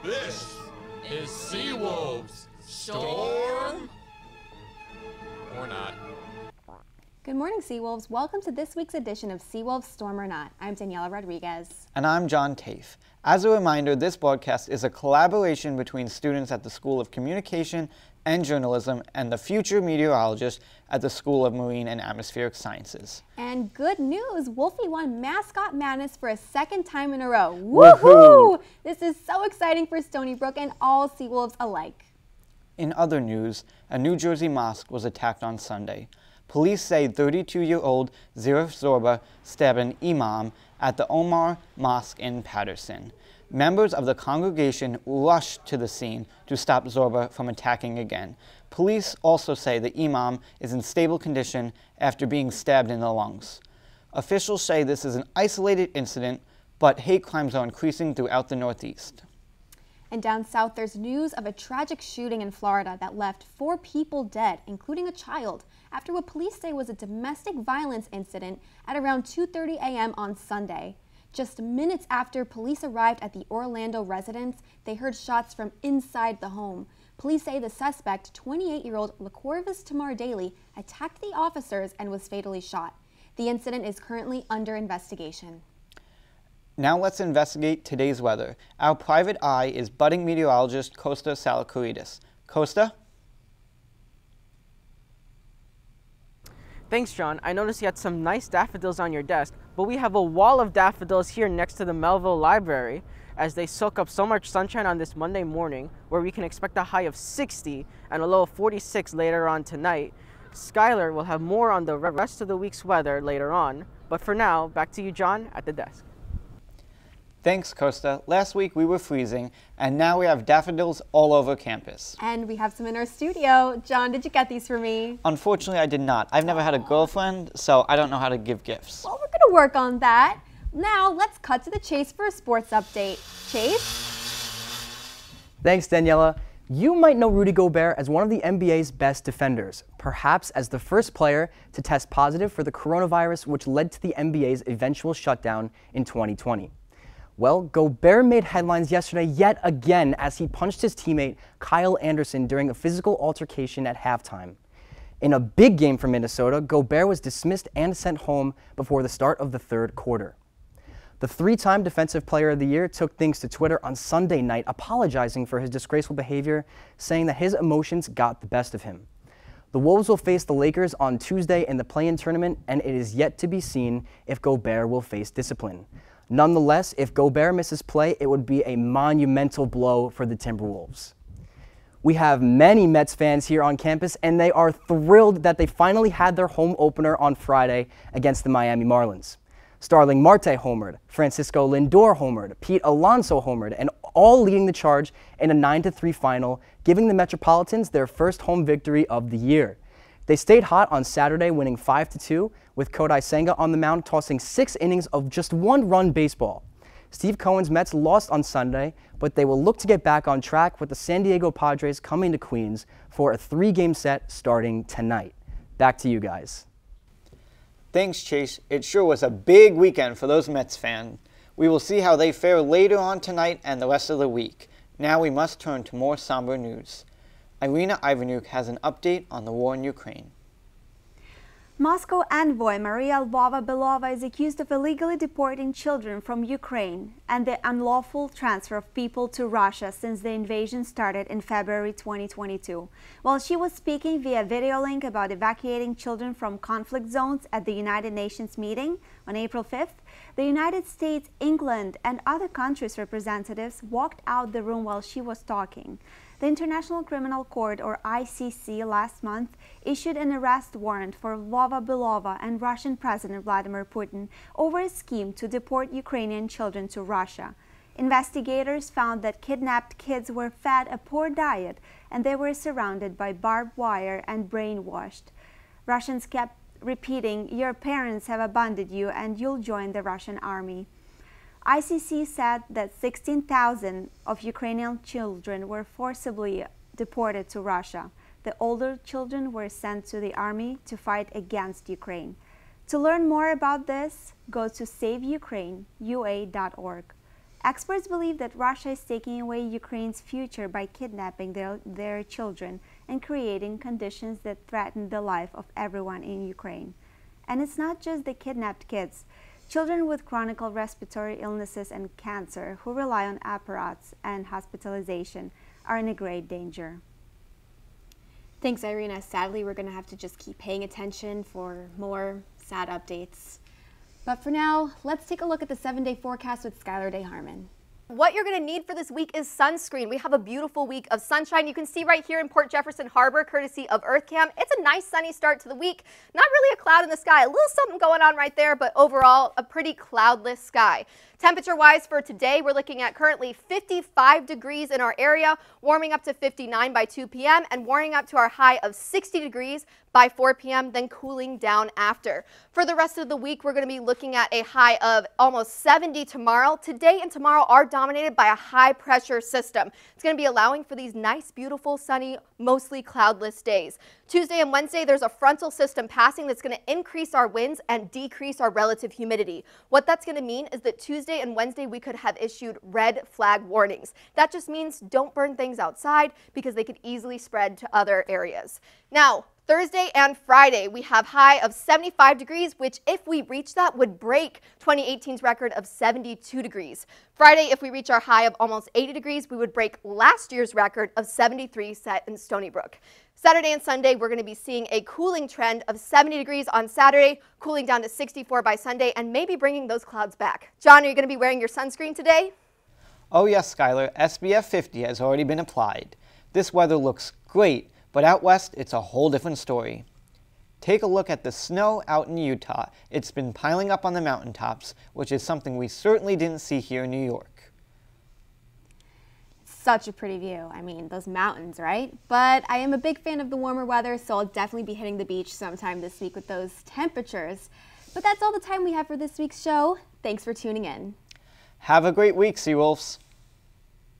This is Seawolves. Storm or not. Good morning, Seawolves. Welcome to this week's edition of Seawolves Storm or Not. I'm Daniela Rodriguez. And I'm John Tafe. As a reminder, this broadcast is a collaboration between students at the School of Communication and Journalism and the future meteorologist at the School of Marine and Atmospheric Sciences. And good news, Wolfie won Mascot Madness for a second time in a row. Woohoo! This is so exciting for Stony Brook and all Seawolves alike. In other news, a New Jersey mosque was attacked on Sunday. Police say 32-year-old Zarif Zorba stabbed an imam at the Omar Mosque in Patterson. Members of the congregation rushed to the scene to stop Zorba from attacking again. Police also say the imam is in stable condition after being stabbed in the lungs. Officials say this is an isolated incident, but hate crimes are increasing throughout the Northeast. And down south, there's news of a tragic shooting in Florida that left 4 people dead, including a child, after what police say was a domestic violence incident at around 2:30 a.m. on Sunday. Just minutes after police arrived at the Orlando residence, they heard shots from inside the home. Police say the suspect, 28-year-old LaCorvis Tamar Daly, attacked the officers and was fatally shot. The incident is currently under investigation. Now let's investigate today's weather. Our private eye is budding meteorologist Costa Salakouridis. Costa? Thanks, John. I noticed you had some nice daffodils on your desk, but we have a wall of daffodils here next to the Melville Library as they soak up so much sunshine on this Monday morning, where we can expect a high of 60 and a low of 46 later on tonight. Skylar will have more on the rest of the week's weather later on, but for now, back to you, John, at the desk. Thanks, Costa. Last week we were freezing, and now we have daffodils all over campus. And we have some in our studio. John, did you get these for me? Unfortunately, I did not. I've never had a girlfriend, so I don't know how to give gifts. Well, we're going to work on that. Now, let's cut to the chase for a sports update. Chase? Thanks, Daniela. You might know Rudy Gobert as one of the NBA's best defenders, perhaps as the first player to test positive for the coronavirus, which led to the NBA's eventual shutdown in 2020. Well, Gobert made headlines yesterday yet again as he punched his teammate Kyle Anderson during a physical altercation at halftime. In a big game for Minnesota, Gobert was dismissed and sent home before the start of the third quarter. The 3-time Defensive Player of the Year took things to Twitter on Sunday night, apologizing for his disgraceful behavior, saying that his emotions got the best of him. The Wolves will face the Lakers on Tuesday in the play-in tournament, and it is yet to be seen if Gobert will face discipline. Nonetheless, if Gobert misses play, it would be a monumental blow for the Timberwolves. We have many Mets fans here on campus, and they are thrilled that they finally had their home opener on Friday against the Miami Marlins. Starling Marte homered, Francisco Lindor homered, Pete Alonso homered, and all leading the charge in a 9-3 final, giving the Metropolitans their first home victory of the year. They stayed hot on Saturday, winning 5-2, with Kodai Senga on the mound tossing 6 innings of just 1-run baseball. Steve Cohen's Mets lost on Sunday, but they will look to get back on track with the San Diego Padres coming to Queens for a 3-game set starting tonight. Back to you guys. Thanks, Chase. It sure was a big weekend for those Mets fans. We will see how they fare later on tonight and the rest of the week. Now we must turn to more somber news. Irina Ivanuk has an update on the war in Ukraine. Moscow envoy Maria Lvova-Belova is accused of illegally deporting children from Ukraine and the unlawful transfer of people to Russia since the invasion started in February 2022. While she was speaking via video link about evacuating children from conflict zones at the United Nations meeting on April 5th, the United States, England, and other countries' representatives walked out the room while she was talking. The International Criminal Court, or ICC, last month issued an arrest warrant for Lvova-Belova and Russian President Vladimir Putin over a scheme to deport Ukrainian children to Russia. Investigators found that kidnapped kids were fed a poor diet and they were surrounded by barbed wire and brainwashed. Russians kept repeating, "Your parents have abandoned you and you'll join the Russian army." ICC said that 16,000 of Ukrainian children were forcibly deported to Russia. The older children were sent to the army to fight against Ukraine. To learn more about this, go to saveukraineua.org. Experts believe that Russia is taking away Ukraine's future by kidnapping their children and creating conditions that threaten the life of everyone in Ukraine. And it's not just the kidnapped kids. Children with chronic respiratory illnesses and cancer who rely on apparatus and hospitalization are in a great danger. Thanks, Irina. Sadly, we're going to have to just keep paying attention for more sad updates. But for now, let's take a look at the 7-day forecast with Skylar Day Harmon. What you're going to need for this week is sunscreen. We have a beautiful week of sunshine. You can see right here in Port Jefferson Harbor, courtesy of EarthCam. It's a nice sunny start to the week. Not really a cloud in the sky. A little something going on right there, but overall, a pretty cloudless sky. Temperature-wise for today, we're looking at currently 55 degrees in our area, warming up to 59 by 2 p.m. and warming up to our high of 60 degrees by 4 p.m., then cooling down after. For the rest of the week, we're going to be looking at a high of almost 70 tomorrow. Today and tomorrow are dominated by a high-pressure system. It's going to be allowing for these nice, beautiful, sunny, mostly cloudless days. Tuesday and Wednesday, there's a frontal system passing that's going to increase our winds and decrease our relative humidity. What that's going to mean is that Tuesday and Wednesday, we could have issued red flag warnings. That just means don't burn things outside because they could easily spread to other areas. Now, Thursday and Friday, we have high of 75 degrees, which if we reach that would break 2018's record of 72 degrees. Friday, if we reach our high of almost 80 degrees, we would break last year's record of 73 set in Stony Brook. Saturday and Sunday, we're going to be seeing a cooling trend of 70 degrees on Saturday, cooling down to 64 by Sunday, and maybe bringing those clouds back. John, are you going to be wearing your sunscreen today? Oh yes, Skylar, SPF 50 has already been applied. This weather looks great, but out west, it's a whole different story. Take a look at the snow out in Utah. It's been piling up on the mountaintops, which is something we certainly didn't see here in New York. Such a pretty view. I mean, those mountains, right? But I am a big fan of the warmer weather, so I'll definitely be hitting the beach sometime this week with those temperatures. But that's all the time we have for this week's show. Thanks for tuning in. Have a great week, Seawolves.